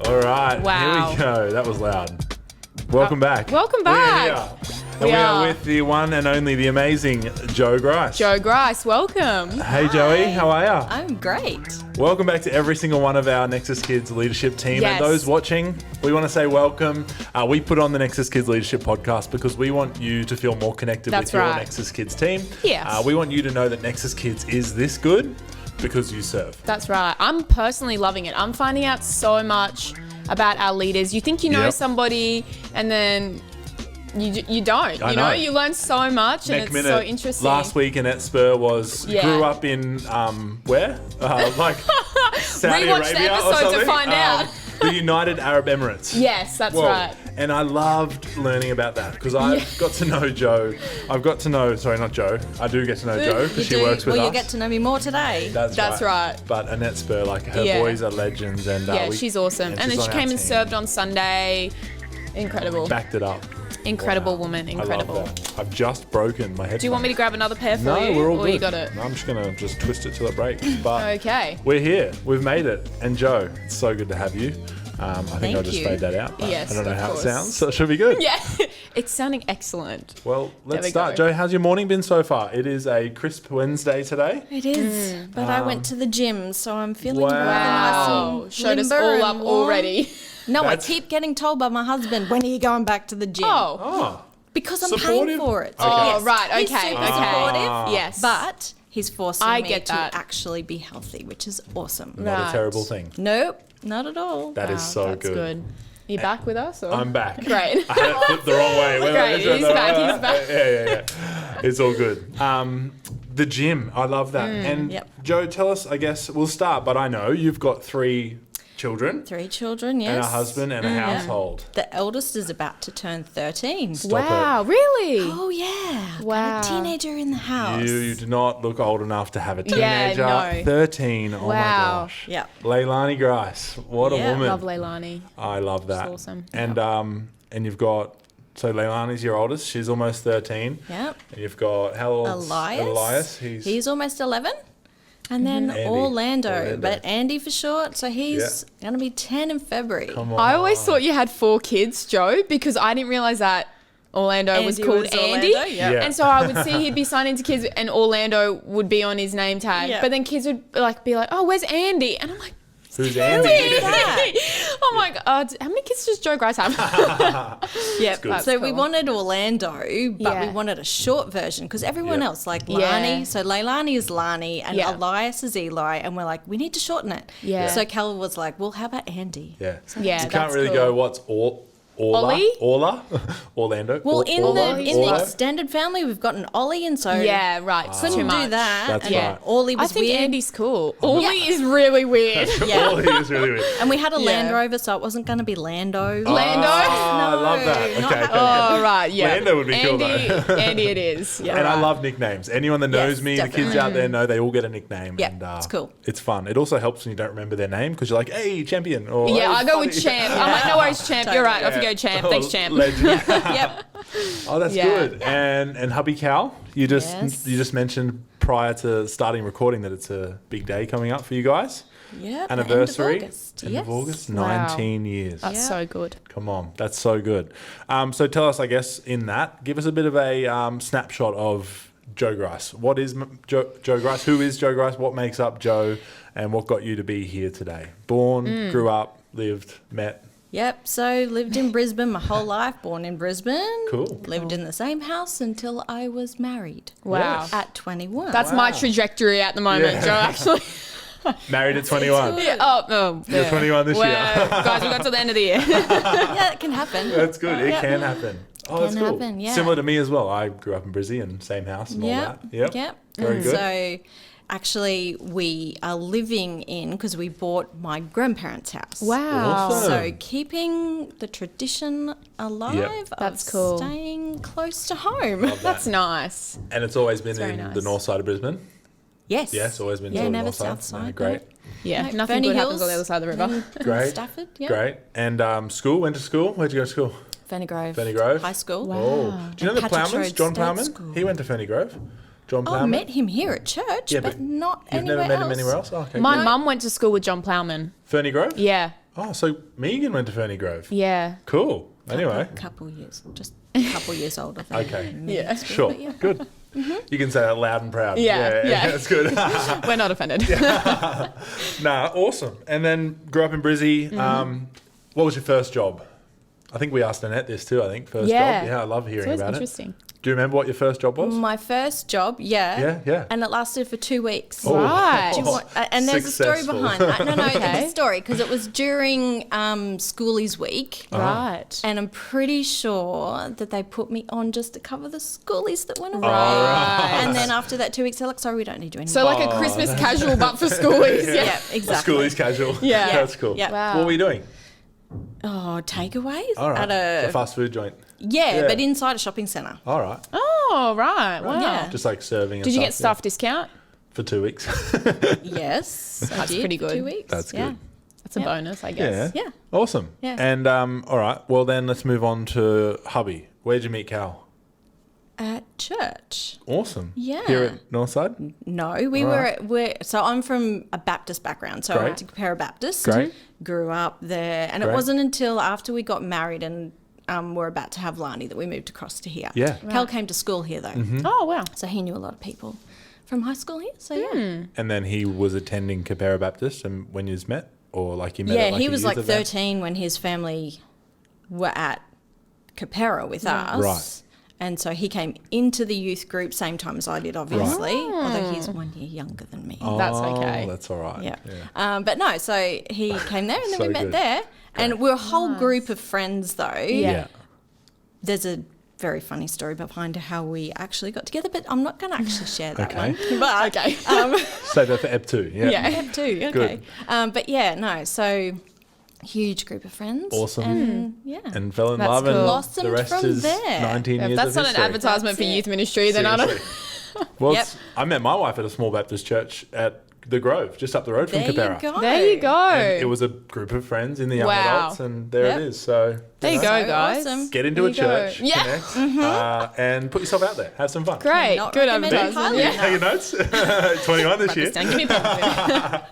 All right. Wow. Here we go. That was loud. Welcome back. Welcome back. We're here. We are with the one and only, the amazing Joe Grice. Joe Grice, welcome. Hey, Joey. How are you? I'm great. Welcome back to every single one of our Nexus Kids Leadership team. Yes. And those watching, we want to say welcome. We put on the Nexus Kids Leadership Podcast because we want you to feel more connected with your Nexus Kids team. Yes. We want you to know that Nexus Kids is this good because you serve. That's right. I'm personally loving it. I'm finding out so much about our leaders. You think you know somebody and then you don't. You know, you learn so much and it's so interesting. Last week Annette Spur grew up in where? Like Saudi Rewatch Arabia the or episode something? to find out. The United Arab Emirates. Yes, that's right. And I loved learning about that because I've got to know Joe. Sorry, not Joe. I do get to know Joe because she works with us. Well, you get to know me more today. That's right. But Annette Spur, like her boys are legends. And she's awesome. And then she came and served on Sunday. Incredible. Backed it up. Incredible woman. Incredible. I love that. I've just broken my headphones. Do you want me to grab another pair for you? No, we're all good. You got it? No, I'm just going to twist it till it breaks. But okay. We're here. We've made it. And Joe, it's so good to have you. I think I'll just fade that out. But yes, I don't know how course. it sounds, so it should be good. Yeah, it's sounding excellent. Well, let's start. Joe, how's your morning been so far? It is a crisp Wednesday today. It is, but I went to the gym, so I'm feeling Wow. nice and Showed us limber all and up warm. already. No, I keep getting told by my husband, when are you going back to the gym? Oh. Because I'm Supportive? paying for it. Okay. Oh, right. He's Okay. super Okay. supportive, Yes. but he's forcing I me get to that. actually be healthy, which is awesome. Not Right. a terrible thing. Nope, not at all. That is so That's good. Are you back with us? Or? I'm back. Great. I had it flipped the wrong way. Great, he's back. Yeah. It's all good. The gym, I love that. And Joe, tell us, I guess, we'll start, but I know you've got 3 children. 3 children, yes. And a husband and a household. The eldest is about to turn 13. Wow, really? Oh, yeah. Wow. Got a teenager in the house. You do not look old enough to have a teenager. no. 13. Oh my Wow. gosh. Yeah. Leilani Grice. What a woman. Love Leilani. I love that. She's awesome. And you've got, so Leilani's your oldest. She's almost 13. Yep. And you've got, how old? Elias. He's He's almost 11. And then Andy. Orlando, but Andy for short. So he's going to be 10 in February. Come on. I always thought you had 4 kids, Joe, because I didn't realize that Orlando was called Andy. Orlando, yeah. And so I would see he'd be signed into kids and Orlando would be on his name tag. Yeah. But then kids would be like, oh, where's Andy? And I'm like, Who's who Andy? is that? Oh my God. How many kids does Joe Grice have? Yep. good. So we cool. wanted Orlando, but we Yeah. wanted a short version because everyone else, like Lani, so Leilani is Lani and Elias is Eli, and we're like, we need to shorten it. Yeah. So Cal was like, well, how about Andy? Yeah. Yeah, You can't that's really cool. go, what's Ollie? Orlando? Well, in the Orlo? extended family, we've got an Ollie, and so Yeah, right. It's too couldn't much. do that. That's and right. Ollie I was think weird. Andy's cool. Ollie is really weird. Yeah. Ollie is really weird. And we had a Yeah. Land Rover, so it wasn't going to be Lando. Lando? I love that. not Okay. Oh, right, yeah. Lando would be cool, Andy, though. Andy it is. Yeah. And I love nicknames. Anyone that knows Yes, me, definitely. the kids out there know they all get a nickname. Yeah, and, it's cool. It's fun. It also helps when you don't remember their name because you're like, hey, champion. Or, Yeah, "Hey, I go funny." with Champ. I'm like, no worries, Champ. You're right. Off you go, Champ. Oh, Thanks, Champ. legend. Yep. Oh, that's Yeah. good. And hubby Cal, you just Yes. mentioned prior to starting recording that it's a big day coming up for you guys. Yep. Anniversary. End of August. Yes. 19 years. That's so good. Come on, that's so good. So tell us, I guess, in that, give us a bit of a snapshot of Joe Grice. What is Joe Grice? Who is Joe Grice? What makes up Joe? And what got you to be here today? Born, grew up, lived, met. Yep. So lived in Brisbane my whole life. Born in Brisbane. Cool. Lived in the same house until I was married. Wow. Yes. At 21. That's my Wow. trajectory at the moment, Yeah. Joe, actually. Married at 21. Yeah. Oh, no. You're 21 this year. Guys, we got to the end of the year. yeah, it can happen. That's good. It Yep. can happen. Oh, that's Can cool. happen, yeah. Similar to me as well. I grew up in Brizzy and same house and all that. Yep. Yep. Very good. So actually we are living in, because we bought my grandparents' house. Wow. Awesome. So keeping the tradition alive That's of cool. staying close to home. That's nice. And it's always been very in nice. the north side of Brisbane. Yes. Yes, always been Yeah, sort of never north south side. side. No, great. Yeah, No, nothing Ferny good Hills, happens on the other side of the river. Great. Stafford, yeah. Great. And school, went to school. Where'd you go to school? Ferny Grove. Ferny Grove? High school. Wow. Oh. Do you know the Patrick's Plowmans? Road John State Plowman? School. He went to Ferny Grove. John Oh, Plowman. met him here at church, Yeah, but not You've anywhere never met else. him anywhere else? Oh, okay. My cool. mum went to school with John Plowman. Ferny Grove? Yeah. Oh, so Megan went to Ferny Grove. Yeah. Cool. Anyway. Couple years, just a couple years older. Okay. Yeah. Sure. Yeah. Good. You can say that loud and proud. Yeah. That's good. We're not offended. Nah, awesome. And then grew up in Brizzy. What was your first job? I think we asked Annette this too, first job. Yeah, I love hearing about it. Interesting. Do you remember what your first job was? My first job, yeah. Yeah. And it lasted for 2 weeks. Oh. Right. Do you want, and there's Successful. a story behind that. No, there's a story because it was during Schoolies Week. Right. And I'm pretty sure that they put me on just to cover the schoolies that went away. Right. And then after that 2 weeks, they're like, sorry, we don't need you anymore. So like a Christmas casual, but for schoolies. yeah, exactly. Schoolies casual. Yeah. That's cool. Yeah. Wow. What were you doing? Oh, takeaways? All right. At A fast food joint. yeah, but inside a shopping centre. All right. Oh, right. Wow. Yeah. Just like serving. Did you get staff discount? For 2 weeks? Yes, I did. pretty good. 2 weeks. That's yeah. good. That's a bonus, I guess. Yeah. Awesome. Yeah. And all right. Well, then let's move on to hubby. Where'd you meet Cal? At church. Awesome. Yeah. Here at Northside? No, so I'm from a Baptist background. So I went to Capera Baptist. Great. Grew up there. And Great. it wasn't until after we got married and we're about to have Lani that we moved across to here. Yeah. Cal came to school here though. Oh, wow. So he knew a lot of people from high school here. So yeah. And then he was attending Capera Baptist and when you met? Or like you met Yeah, at like he a was youth like event? 13 when his family were at Capera with us. Right. And so he came into the youth group same time as I did, obviously, although he's 1 year younger than me. That's okay. That's all right. Yeah. But no, so he came there and then So we met good. there. And we're a whole group of friends though. Yeah. There's a very funny story behind how we actually got together, but I'm not going to actually share that Okay. one. But Okay. Save that for Ep 2. Yeah. Yeah. Ep 2, okay. Good. But yeah, no, so huge group of friends. Awesome. And yeah. And fell in That's love and cool. the Blossomed rest from is there. 19 If years that's of not an history. advertisement for That's it. youth ministry, then I don't. Seriously. Well, Yep. I met my wife at a small Baptist church at the Grove, just up the road from There Capera. you go. There you go. And it was a group of friends in the young Wow. adults, and there Yep. it is. So There you So go, guys. awesome. get into There a you go. church, Yeah. connect, and put yourself out there. Have some fun. Great. Cannot Good recommend it advertisement. highly Yeah. Taking notes? 21 this year. Give me a point.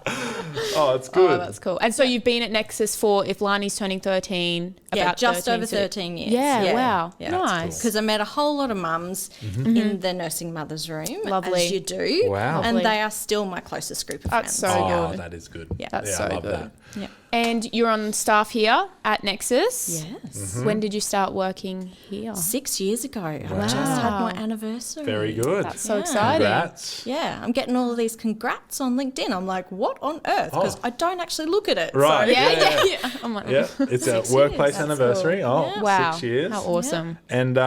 Oh, it's good. Oh, that's cool. And so you've been at Nexus for, if Lani's turning 13, Yeah, about just 13, over so- 13 years. Yeah, wow. Yeah. Nice. Because I met a whole lot of mums in the nursing mother's room, Lovely. as you do. Wow. And Lovely. they are still my closest group of That's friends. so Oh, good. that is good. Yeah. That's I so love good. that. Yeah. And you're on staff here at Nexus. Yes. When did you start working here? 6 years ago. I just had my anniversary. Very good. That's so Yeah. exciting. Congrats. Yeah, I'm getting all of these congrats on LinkedIn. I'm like, what on earth? Because I don't actually look at it. Right. So, Yeah. I'm like, Yeah, it's a 6 workplace years. anniversary. Oh, Yeah. wow. 6 years. How awesome. And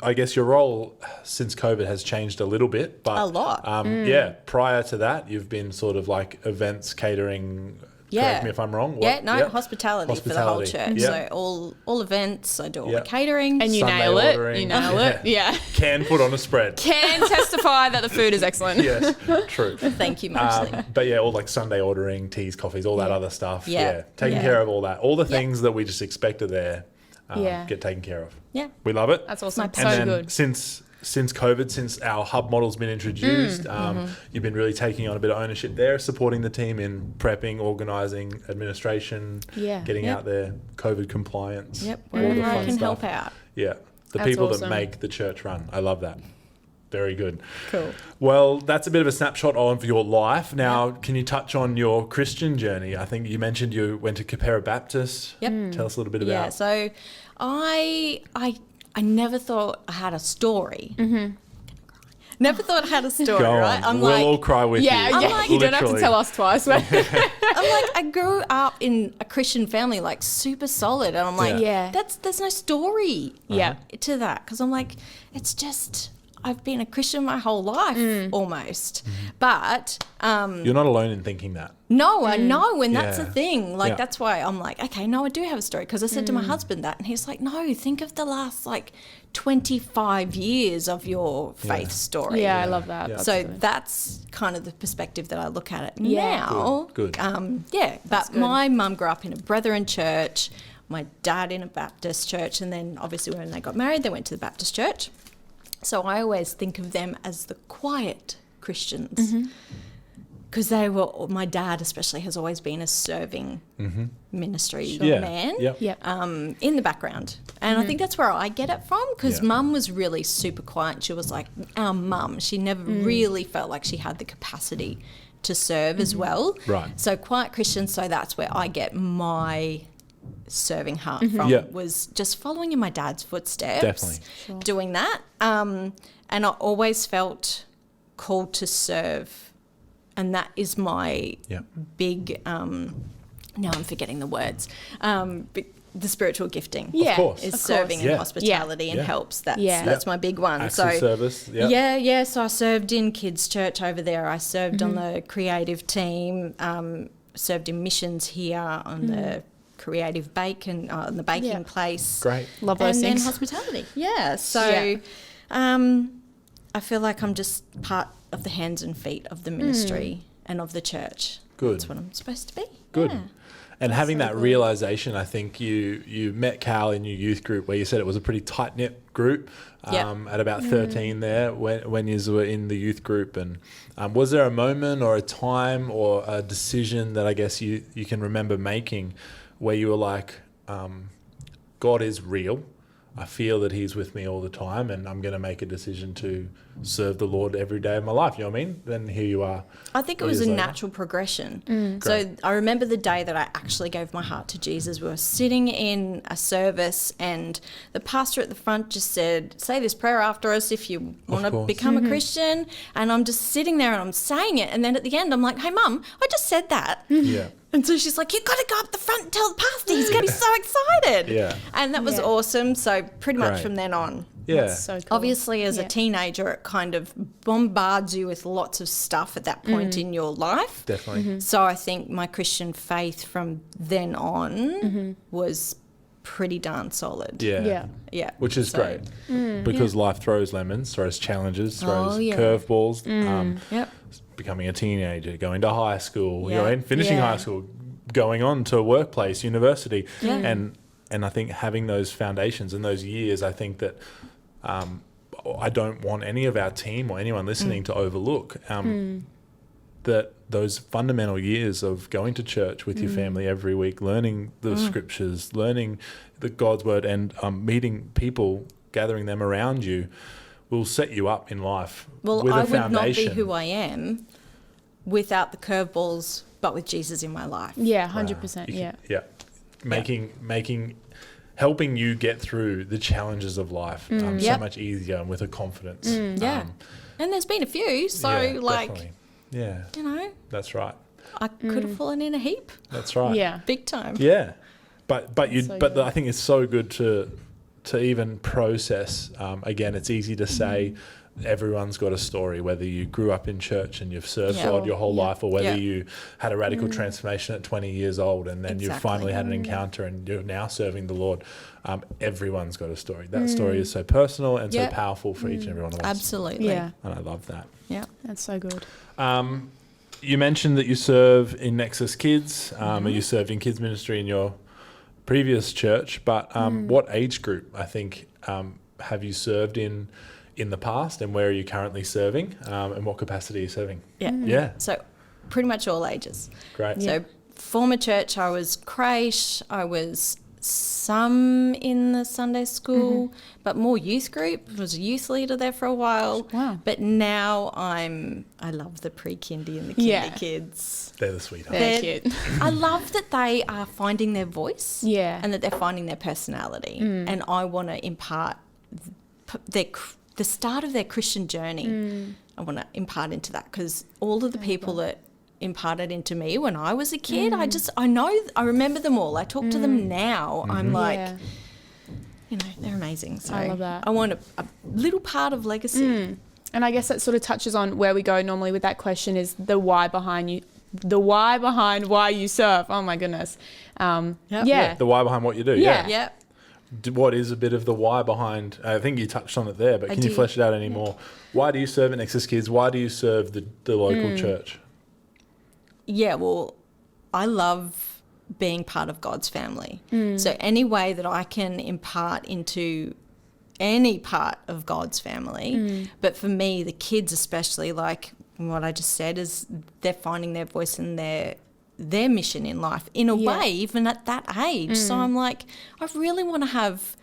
I guess your role since COVID has changed a little bit, but A lot. Yeah, prior to that, you've been sort of like events, catering. Yeah. Correct me if I'm wrong. Yeah, What? no, Yep. hospitality for the whole Hospitality. church. Yep. So all events, I do all Yep. the catering. And you Sunday nail it. ordering. You nail it. Yeah. Can put on a spread. Can testify that the food is excellent. Yes, true. Thank you, Marcy. But yeah, all like Sunday ordering, teas, coffees, all that other stuff. Yeah. Taking Yeah. care of all that. All the things that we just expected there Yeah. get taken care of. Yeah. We love it. That's awesome. My So And then good. since COVID, since our hub model's been introduced, you've been really taking on a bit of ownership there, supporting the team in prepping, organising, administration, Yeah. getting Yep. out there, COVID compliance. Yep, all the wherever I fun can stuff. help out. Yeah, the That's people awesome. that make the church run. I love that. Very good. Cool. Well, that's a bit of a snapshot of your life. Now, can you touch on your Christian journey? I think you mentioned you went to Capera Baptist. Yep. Tell us a little bit Yeah, about. so I never thought I had a story. Mm-hmm. Never thought I had a story, Go right? on. I'm We'll like, all cry with you. Yeah, like, you don't have to literally. tell us twice. But I'm like, I grew up in a Christian family, like super solid, and I'm like, Yeah. there's no story, Yeah. to that, because I'm like, it's just I've been a Christian my whole life almost, but You're not alone in thinking that. no, I know, and that's Yeah. the thing. Like Yeah. that's why I'm like, okay, no, I do have a story, because I said to my husband that, and he's like, no, think of the last like 25 years of your faith story. yeah, I love that. Yeah. That's So good. that's kind of the perspective that I look at it Yeah. now. Good. Yeah, but good. my mum grew up in a Brethren church, my dad in a Baptist church, and then obviously when they got married, they went to the Baptist church. So I always think of them as the quiet Christians. Mm-hmm. because my dad especially has always been a serving ministry man in the background. And I think that's where I get it from, because Mum was really super quiet. She was like our mum. She never really felt like she had the capacity to serve as well. Right. So quiet Christian, so that's where I get my serving heart from, was just following in my dad's footsteps. Definitely. Doing that. And I always felt called to serve. And that is my big, now I'm forgetting the words, the spiritual gifting. Yeah, of course. Is serving and hospitality and helps. That's my big one. Acts of service. So I served in kids' church over there. I served on the creative team, served in missions here on the creative baking place. Great. Love those and things. then hospitality. Yeah. So I feel like I'm just part of the hands and feet of the ministry and of the church. Good. That's what I'm supposed to be. Good. Yeah. And having that good. realization, I think you met Cal in your youth group where you said it was a pretty tight-knit group at about 13 there when you were in the youth group. And was there a moment or a time or a decision that I guess you can remember making where you were like, God is real. I feel that he's with me all the time, and I'm going to make a decision to serve the Lord every day of my life. You know what I mean? Then here you are. I think it was a natural progression. So I remember the day that I actually gave my heart to Jesus. We were sitting in a service, and the pastor at the front just said, say this prayer after us if you want to become a Christian. And I'm just sitting there and I'm saying it. And then at the end, I'm like, hey, Mum, I just said that. Yeah. And so she's like, you've got to go up the front and tell the pastor. He's going to be so excited. Yeah. And that was awesome. So pretty much from then on. Yeah. That's so cool. Obviously, as a teenager, it kind of bombards you with lots of stuff at that point in your life. Definitely. So I think my Christian faith from then on was pretty darn solid. Yeah. Yeah. Which is great because life throws lemons, throws challenges, throws curveballs. Becoming a teenager, going to high school, finishing high school, going on to workplace, university. And I think having those foundations and those years, I think that I don't want any of our team or anyone listening to overlook that those fundamental years of going to church with your family every week, learning the scriptures, learning the God's word, and meeting people, gathering them around you, will set you up in life with a foundation. I would not be who I am without the curveballs, but with Jesus in my life. Yeah, 100%. Helping you get through the challenges of life so much easier and with a confidence. And there's been a few, so definitely. you know, that's right. I could have fallen in a heap. That's right. Yeah. Big time. Yeah, but I think it's so good to even process. Again, it's easy to say everyone's got a story, whether you grew up in church and you've served God your whole life, or whether you had a radical transformation at 20 years old and then you've finally had an encounter and you're now serving the Lord. Everyone's got a story. That story is so personal and so powerful for each and every one of us. Absolutely. Yeah. And I love that. Yeah. That's so good. You mentioned that you serve in Nexus Kids, and you served in kids ministry in your previous church, but what age group, I think, have you served in the past, and where are you currently serving, and what capacity are you serving? Yeah. So pretty much all ages. Great. So former church, I was creche, I was some in the Sunday school, but more youth group. I was a youth leader there for a while. Wow. But now I love the pre-kindy and the kinder kids. They're the sweethearts. They're cute. I love that they are finding their voice. Yeah. And that they're finding their personality. And I want to impart the start of their Christian journey. I want to impart into that, because all of the people that imparted into me when I was a kid, I remember them all. I talk to them now. I'm like, you know, they're amazing. So I love that. I want a little part of legacy. And I guess that sort of touches on where we go normally with that question, is the why behind you. The why behind why you serve. Oh my goodness. The why behind what you do. Yeah. What is a bit of the why behind? I think you touched on it there, but can you flesh it out any more? Why do you serve at Nexus Kids? Why do you serve the local church? Yeah, well, I love being part of God's family. So any way that I can impart into any part of God's family, but for me, the kids especially, like what I just said is they're finding their voice and their mission in life in a way, even at that age. So I'm like, I really want to have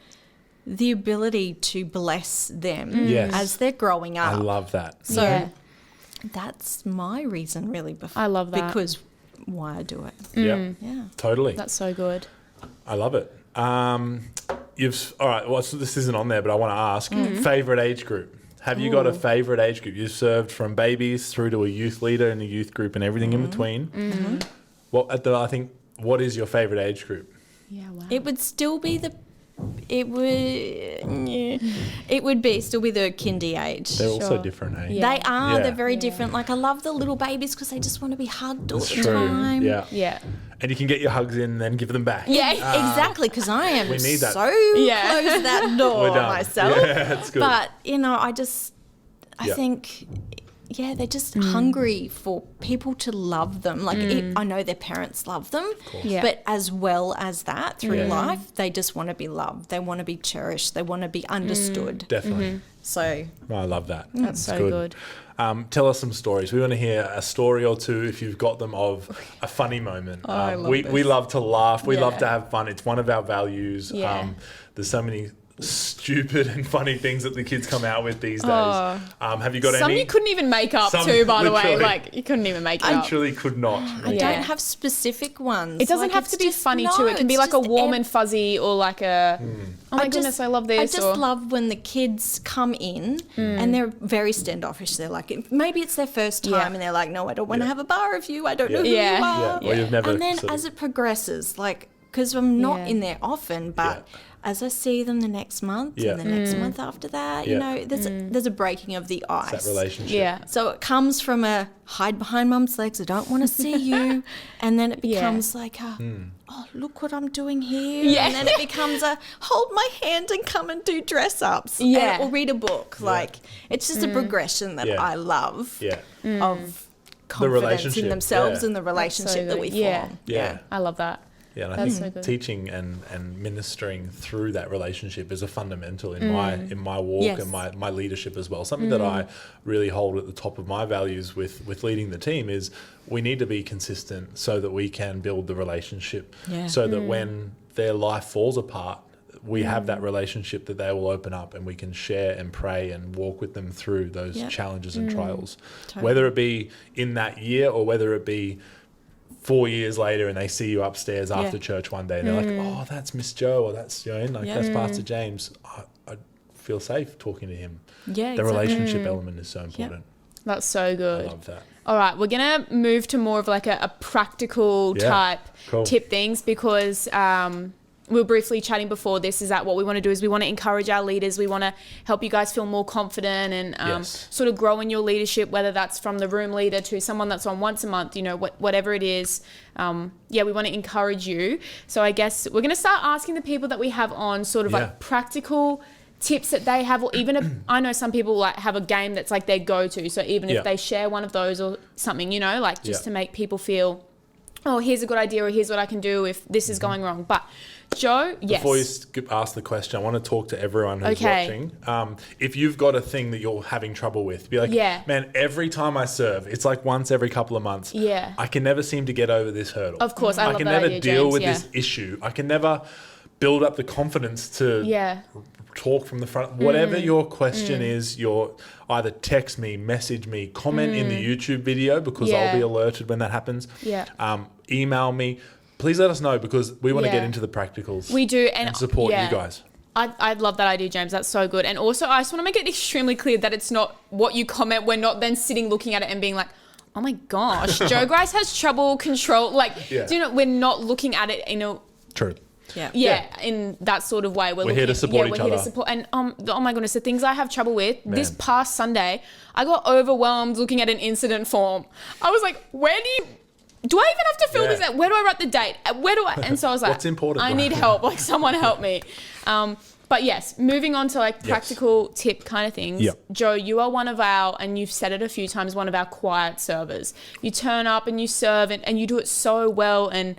the ability to bless them as they're growing up. I love that. So that's my reason, really. I love that. Because why I do it. Yeah, totally. That's so good. I love it. All right, well, so this isn't on there, but I want to ask, favourite age group. Have you got a favourite age group? You've served from babies through to a youth leader in a youth group and everything in between. Well, I think, what is your favourite age group? Yeah, wow. It would still be still be the kindy age. They're also different, eh? They are. Yeah. They're very different. Like, I love the little babies because they just want to be hugged all It's the true. time. Yeah. And you can get your hugs in and then give them back. Yeah, exactly. Because I am we need that. so close to that door We're done. myself. Yeah, that's good. But, I think, they're just hungry for people to love them. Like, I know their parents love them, but as well as that, through life, they just want to be loved. They want to be cherished. They want to be understood. Definitely. So I love that. That's so good. Tell us some stories. We want to hear a story or two, if you've got them, of a funny moment. I love we love to laugh. We love Yeah. to have fun. It's one of our values. Yeah. There's so many stupid and funny things that the kids come out with these days. Oh. Have you got Some any? you couldn't even make up Some too, by the way. literally- Like, you couldn't even make it up. Literally could not. I Yeah. don't have specific ones. It doesn't Like, have it's to be just- funny no, too. It can be it's like a just warm and fuzzy, or like a, oh my goodness, I love this. I just love when the kids come in and they're very standoffish. They're like, maybe it's their first time Yeah. and they're like, no, I don't want to Yeah. have a bar of you. I don't know who Yeah. you are. Yeah. Or you've never And then sort of- as it progresses, like, because I'm not Yeah. in there often, but as I see them the next month Yeah. and the next month after that, you know, there's a breaking of the ice. It's that relationship. Yeah. So it comes from a hide behind mum's legs, I don't want to see you. And then it becomes like, oh, look what I'm doing here. Yeah. And then it becomes a hold my hand and come and do dress ups. Yeah. Or read a book. Like, it's just a progression that Yeah. I love Yeah. of confidence relationship, in themselves yeah. and the relationship that we form. Yeah. Yeah. I love that. Yeah, and I That's think so good. teaching and ministering through that relationship is a fundamental in my walk Yes. and my leadership as well. Something that I really hold at the top of my values with leading the team is we need to be consistent so that we can build the relationship. Yeah. So that when their life falls apart, we have that relationship that they will open up and we can share and pray and walk with them through those Yeah. challenges and trials. Totally. Whether it be in that year or whether it be 4 years later and they see you upstairs after church one day and they're like, oh, that's Miss Joe or that's, that's Pastor James. I feel safe talking to him. Yeah, The exactly. relationship element is so important. That's so I good. love that. All right, we're going to move to more of like a practical Yeah, type cool. tip things, because we were briefly chatting before this, is that what we want to do is we want to encourage our leaders. We want to help you guys feel more confident and Yes. sort of grow in your leadership, whether that's from the room leader to someone that's on once a month, whatever it is. We want to encourage you. So I guess we're going to start asking the people that we have on sort of like practical tips that they have, or even I know some people like have a game that's like their go-to. So even if they share one of those or something, just to make people feel, oh, here's a good idea, or here's what I can do if this is going wrong. But Joe, yes. Before you ask the question, I want to talk to everyone who's watching. If you've got a thing that you're having trouble with, be like, man, every time I serve, it's like once every couple of months. Yeah. I can never seem to get over this hurdle. Of course, I love can that never idea, deal James, with this issue. I can never build up the confidence to talk from the front. Whatever your question is, either text me, message me, comment in the YouTube video, because I'll be alerted when that happens. Email me. Please let us know, because we want to get into the practicals. We do, and support you guys. I love that idea, James. That's so good. And also, I just want to make it extremely clear that it's not what you comment. We're not then sitting looking at it and being like, oh my gosh, Joe Grice has trouble control. Like, we're not looking at it in a... True. In that sort of way. We're here to support each we're here other. to support. And oh my goodness, the things I have trouble with. This past Sunday, I got overwhelmed looking at an incident form. I was like, do I even have to fill this out? Where do I write the date? Where do I? And so I was like, What's important? I need help. Like, someone help me. But yes, moving on to like practical tip kind of things. Yep. Joe, you are one of our, and you've said it a few times, one of our quiet servers. You turn up and you serve and you do it so well. And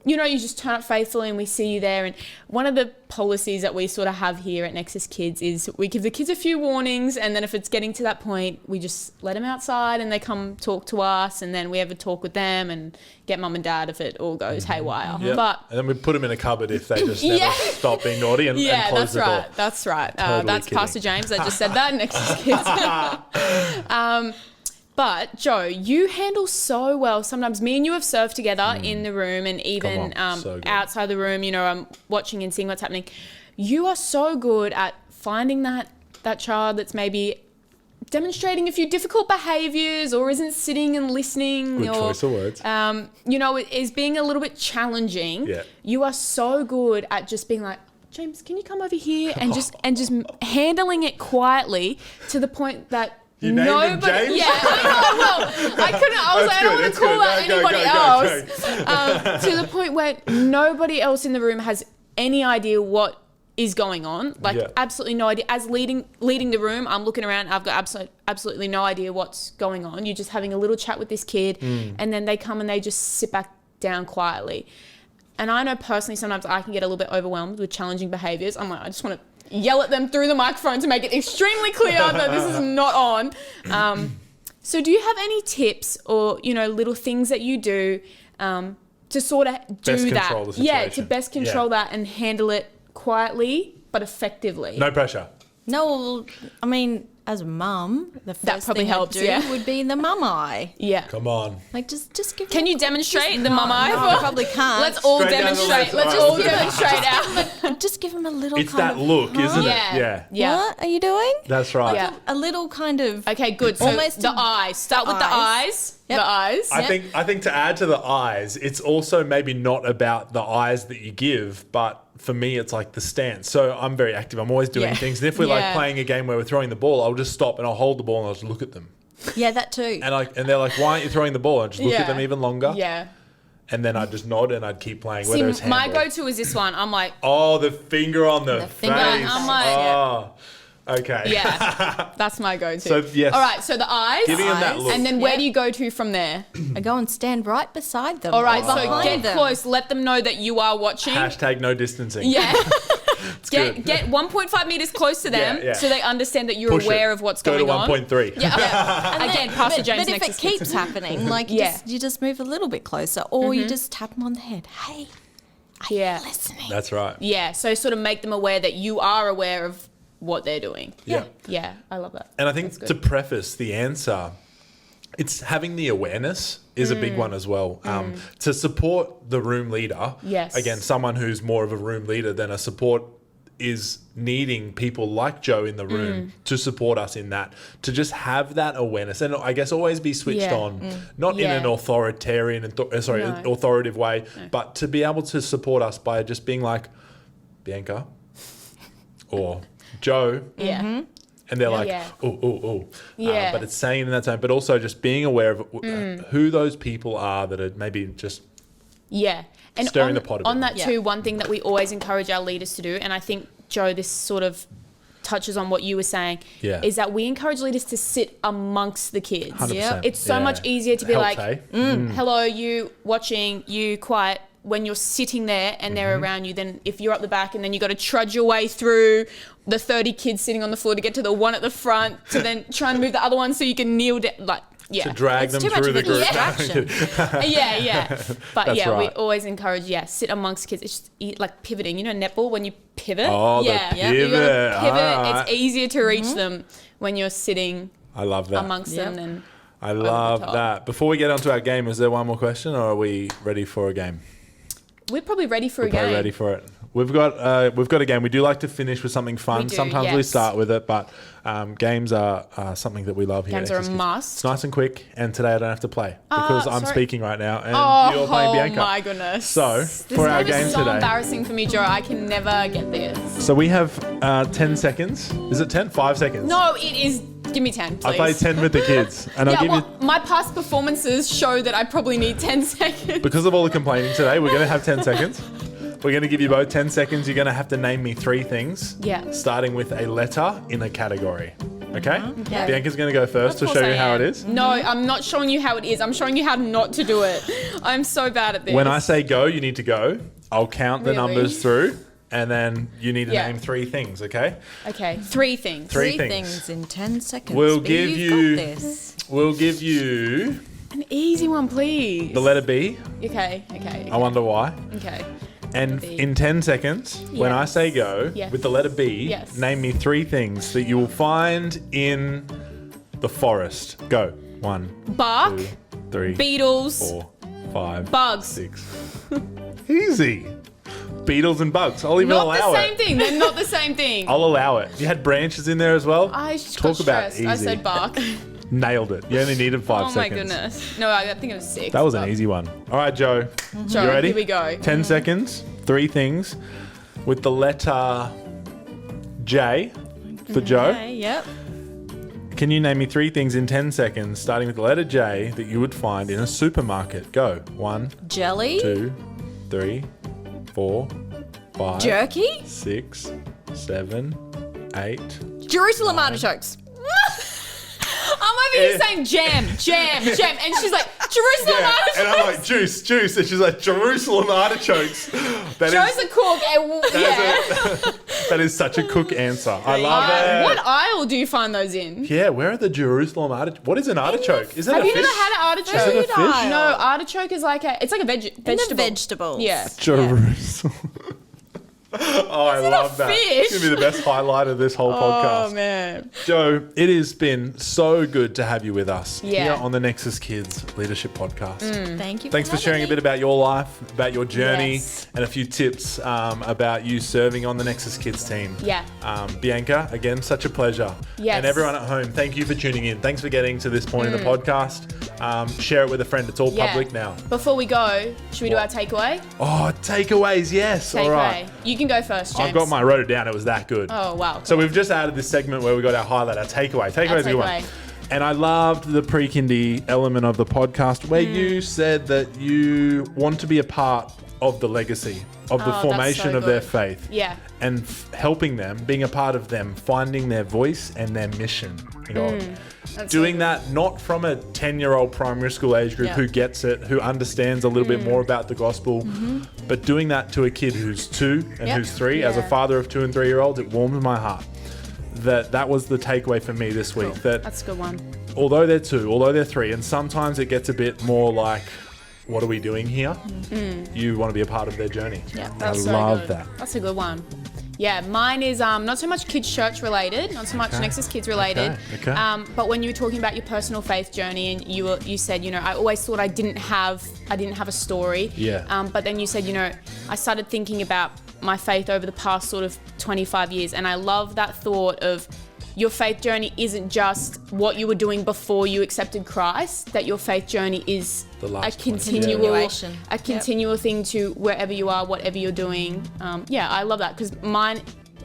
you just turn up faithfully and we see you there. And one of the policies that we sort of have here at Nexus Kids is we give the kids a few warnings, and then if it's getting to that point, we just let them outside and they come talk to us, and then we have a talk with them and get mum and dad if it all goes haywire. Yep. But and then we put them in a cupboard if they just never stop being naughty and close the door. That's right. Totally that's kidding. Pastor James that just said that, Nexus Kids. But Joe, you handle so well. Sometimes me and you have served together in the room and even so good. outside the room, I'm watching and seeing what's happening. You are so good at finding that child that's maybe demonstrating a few difficult behaviours or isn't sitting and listening. Good choice of words. Is being a little bit challenging. Yeah. You are so good at just being like, James, can you come over here and just handling it quietly to the point that You named him James? Yeah, I couldn't. I was like, I don't want to call out anybody else. To the point where nobody else in the room has any idea what is going on. Absolutely no idea. As leading the room, I'm looking around. I've got absolutely no idea what's going on. You're just having a little chat with this kid, and then they come and they just sit back down quietly. And I know personally, sometimes I can get a little bit overwhelmed with challenging behaviours. I'm like, I just want to yell at them through the microphone to make it extremely clear that this is not on. So do you have any tips or, little things that you do to sort of do best that? Control the situation. Yeah, to best control that and handle it quietly but effectively. No pressure. No, I mean, as a mum, the first probably thing helps, I do yeah. would be the mum eye. Yeah. Come on. Like, just give. Can you demonstrate the mum eye? No, I probably can't. Let's all Straight down the demonstrate. list. Let's All all right. demonstrate out. Just give him a little. It's kind that of, look, isn't Yeah. it? Yeah. Yeah. What are you doing? That's right. Yeah. A little kind of. Okay, good. So Almost the to- eyes. Start with the eyes. eyes. Yep. The eyes. I think to add to the eyes, it's also maybe not about the eyes that you give, but for me, it's like the stance. So I'm very active. I'm always doing Yeah. things. And if we're like playing a game where we're throwing the ball, I'll just stop and I'll hold the ball and I'll just look at them. Yeah, that too. And they're like, why aren't you throwing the ball? And I just look at them even longer. Yeah. And then I'd just nod and I'd keep playing. See, Whether it's my handball. go-to is this one. I'm like, Oh, the finger on the finger face. on the I'm like- oh, okay. yeah, that's my go-to. So, yes. All right, so the eyes. Giving them that look. And then where do you go to from there? I go and stand right beside them. All right, or so behind get them. close. Let them know that you are watching. Hashtag no distancing. Yeah. good. Get 1.5 meters close to them Yeah. so they understand that you're Push aware it. of what's Go going to on. 1.3. Yeah. And Again, then- Pastor but, James But if Nexus it Kids. keeps happening, like you just move a little bit closer, or you just tap them on the head. Hey, are you listening? That's right. Yeah, so sort of make them aware that you are aware of what they're doing. Yeah. Yeah, I love that. And I think to preface the answer, it's having the awareness is a big one as well. To support the room leader, Yes. again, someone who's more of a room leader than a support is needing people like Joe in the room to support us in that, to just have that awareness and I guess always be switched on, not in Yeah. an authoritarian, authoritative way, but to be able to support us by just being like, Bianca or Joe, Yeah. and they're like, Yeah. oh. Yeah. But it's saying in that tone, but also just being aware of who those people are that are maybe just Yeah. And Stirring on, the pot a bit on more. that too, one thing that we always encourage our leaders to do, and I think, Joe, this sort of touches on what you were saying, is that we encourage leaders to sit amongst the kids. 100%. It's so much easier to be Helps, like, eh? hello, you watching, you quiet, when you're sitting there and they're around you, then if you're up the back and then you got to trudge your way through the 30 kids sitting on the floor to get to the one at the front to then try and move the other one so you can kneel down, To drag them It's too much through of the a group. distraction. yeah. But That's we right. always encourage, sit amongst kids. It's just like pivoting. You know, netball, when you pivot. Oh, the You gotta pivot. pivot. Alright. It's easier to reach them when you're sitting I love that. amongst them than I over the love top. that. Before we get onto our game, is there one more question or are we ready for a game? we're probably ready for a Probably game. ready for it. We've got a game. We do like to finish with something fun. We do, Sometimes we yes. start with it, but games are something that we love here. Games at are a Nexus Kids. must. It's nice and quick, and today I don't have to play because I'm sorry. speaking right now and you're playing Bianca. Oh my goodness. So, this for our game game is so today- embarrassing for me, Joe. I can never get this. So we have 10 seconds. Is it 10? 5 seconds. No, it is. Give me 10, please. I play 10 with the kids, and I'll Yeah, give well, you. my past performances show that I probably need 10 seconds. Because of all the complaining today, we're going to have 10 seconds. We're going to give you both 10 seconds. You're going to have to name me 3 things. Yeah. Starting with a letter in a category. Okay? Yeah. Bianca's going to go first to Of show course you I how it am. is. No, I'm not showing you how it is. I'm showing you how not to do it. I'm so bad at this. When I say go, you need to go. I'll count the Really? numbers through, and then you need to Yeah. name 3 things, okay? Okay, 3 things. Three Three things. things in 10 seconds. We'll B, give you've you- got this. We'll give you An easy one, please. the letter B. Okay. I wonder why. Okay. And B. in 10 seconds, when I Yes. say go, Yes. with the letter B, Yes. name me 3 things that you will find in the forest. Go. 1, Bark, 2, 3, beetles, 4, 5, bugs. 6. Easy. Beetles and bugs. I'll even Not allow the same it. thing. They're not the same thing. I'll allow it. You had branches in there as well. I just Talk got about stressed. I easy. said bark. Nailed it. You only needed 5 Oh my seconds. goodness. No, I think it was 6. That was an easy one. All right, Joe. Joe, You ready? here we go. 10 seconds. 3 things with the letter J for Joe. Okay, yep. Can you name me 3 things in 10 seconds, starting with the letter J, that you would find in a supermarket? Go. 1, Jelly. 2, 3, 4, 5, Jerky. 6, 7, 8. Jerusalem artichokes. I'm over here saying jam. And she's like, Jerusalem artichokes. And I'm like, juice. And she's like, Jerusalem artichokes. That Joe's is, a cook. And yeah. that is such a cook answer. I love it. What aisle do you find those in? Yeah, where are the Jerusalem artichokes? What is an artichoke? Is it Have a you fish? never had an artichoke? Is it a fish? No, artichoke is like it's like a vegetable. In the vegetables. Yeah. Jerusalem. Oh, I love that. fish? It's going to be the best highlight of this whole podcast. Oh man. Joe, it has been so good to have you with us Yeah. here on the Nexus Kids Leadership Podcast. Thank you. Thanks for sharing a bit about your life, about your journey, Yes. and a few tips about you serving on the Nexus Kids team. Yeah. Bianca, again, such a pleasure. Yes. And everyone at home, thank you for tuning in. Thanks for getting to this point in the podcast. Share it with a friend. It's all Yeah. public now. Before we go, should we do our What? takeaway? Oh, takeaways, yes. All right. You can go first, James. I wrote it down. It was that good. Oh wow. So we've just added this segment where we got our highlight, our takeaway. Takeaway's a good one. takeaway. And I loved the pre-kindy element of the podcast where you said that you want to be a part of the legacy, of the Oh, that's formation so of their good. faith. Yeah. And helping them, being a part of them, finding their voice and their mission in God. That's Doing so that not from a 10-year-old primary school age group Yeah. who gets it, who understands a little bit more about the gospel, but doing that to a kid who's 2 and Yep. who's 3. As a Yeah. father of 2 and 3-year-olds, it warms my heart. That was the takeaway for me this week. That That's a good one. although they're 2, although they're 3, and sometimes it gets a bit more like, what are we doing here? You want to be a part of their journey. Yeah, I That's so love good. that. That's a good one. Yeah, mine is not so much kids church related, not so much Okay. Nexus Kids related. Okay. But when you were talking about your personal faith journey, and you said, I always thought I didn't have a story. Yeah. But then you said, I started thinking about my faith over the past sort of 25 years, and I love that thought of your faith journey isn't just what you were doing before you accepted Christ, that your faith journey is The a last point. Continuation. continual thing to wherever you are, whatever you're doing. I love that because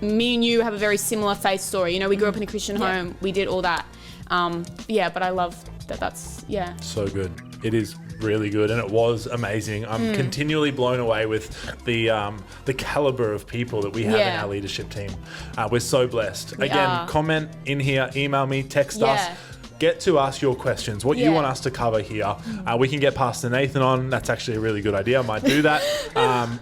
me and you have a very similar faith story. We grew up in a Christian home. We did all that. But I love that. That's So good. It is really good, and it was amazing. I'm continually blown away with the caliber of people that we have in Yeah. our leadership team. We're so blessed. We Again, are. comment in here, email me, text us. Yeah. Get to us your questions, what you Yeah. want us to cover here. We can get Pastor Nathan on. That's actually a really good idea. I might do that.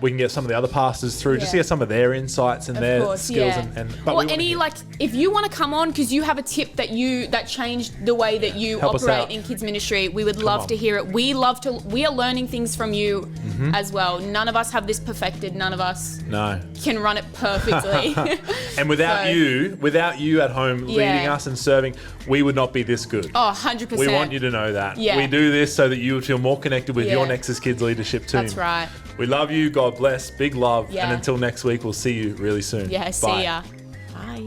We can get some of the other pastors through, just to Yeah. get some of their insights and their course, skills. yeah. But or we wanna any hear- if you want to come on because you have a tip that changed the way that you Help us operate out. in kids ministry, we would love on. to hear it. We are learning things from you as well. None of us have this perfected. None of us No. can run it perfectly. And without So- you at home leading us and serving, we would not be this good. Oh, 100%. We want you to know that. Yeah. We do this so that you would feel more connected with your Yeah. Nexus Kids leadership team. That's right. We love you. God bless. Big love. Yeah. And until next week, we'll see you really soon. Yeah, see Bye. ya. Bye.